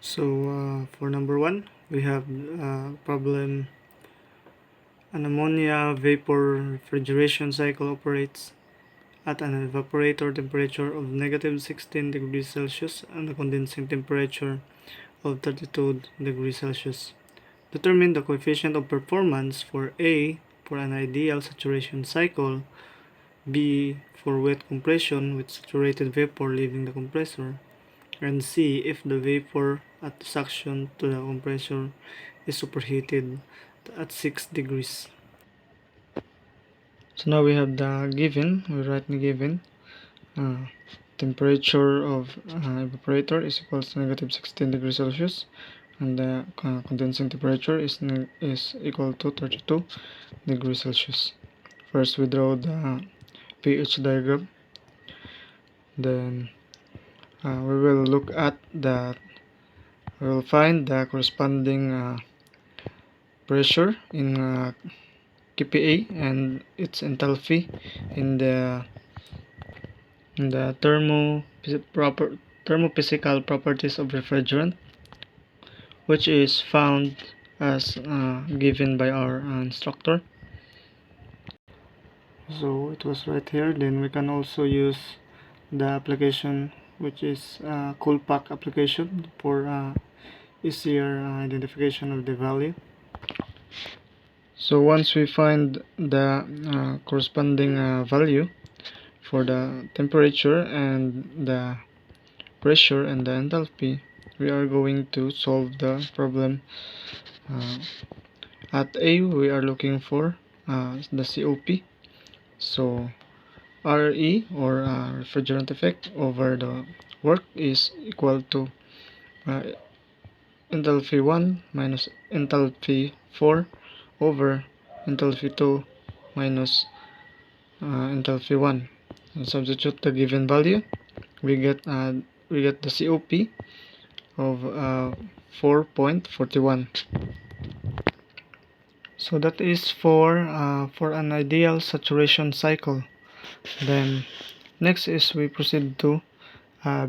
For number one, we have problem. An ammonia vapor refrigeration cycle operates at an evaporator temperature of negative 16 degrees Celsius and a condensing temperature of 32 degrees Celsius. Determine the coefficient of performance for A for an ideal saturation cycle, B for wet compression with saturated vapor leaving the compressor, and C if the vapor at the suction to the compressor is superheated at 6 degrees. So now we have the given, we write the given. Temperature of evaporator is equals to negative 16 degrees Celsius, and the condensing temperature is equal to 32 degrees Celsius. First we draw the pH diagram, then we will look at we will find the corresponding pressure in kPa and its enthalpy in the thermophysical properties of refrigerant, which is found as given by our instructor. So it was right here. Then we can also use the application, which is Coolpack application, for easier identification of the value. So once we find the corresponding value for the temperature and the pressure and the enthalpy, we are going to solve the problem. At A, we are looking for the COP. So RE, or refrigerant effect, over the work is equal to enthalpy 1 minus enthalpy 4 over enthalpy 2 minus enthalpy 1. And substitute the given value, we get the COP of 4.41. So that is for an ideal saturation cycle. Then next is we proceed to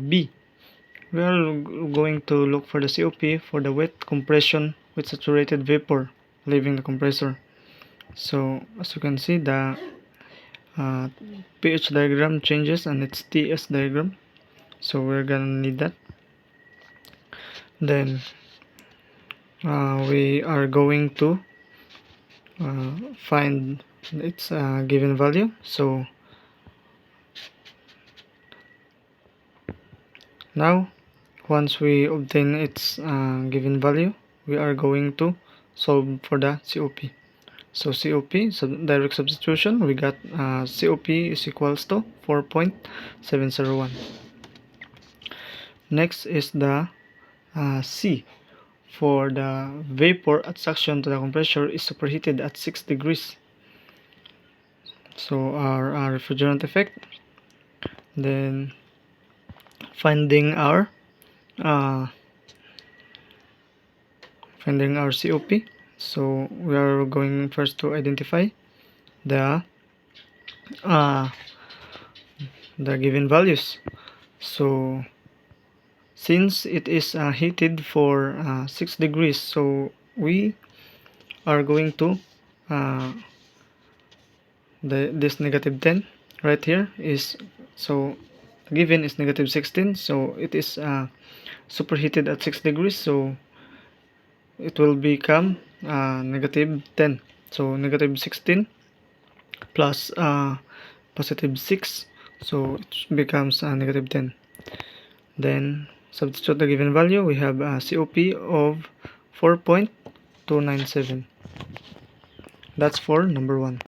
B. We are going to look for the COP for the wet compression with saturated vapor leaving the compressor. So as you can see, the pH diagram changes and it's TS diagram, so we're gonna need that. Then we are going to find its given value. So now once we obtain its given value, we are going to solve for the COP. So COP, direct substitution, we got COP is equals to 4.701. Next is the C. For the vapor at suction to the compressor is superheated at 6 degrees. So our refrigerant effect. Then finding our COP. So we are going first to identify the given values. So since it is heated for 6 degrees, so we are going to this negative 10 right here is, so given is negative 16, so it is superheated at 6 degrees, so it will become negative 10. So negative 16 plus positive 6, so it becomes negative 10. Then substitute the given value, we have COP of 4.297. That's for number 1.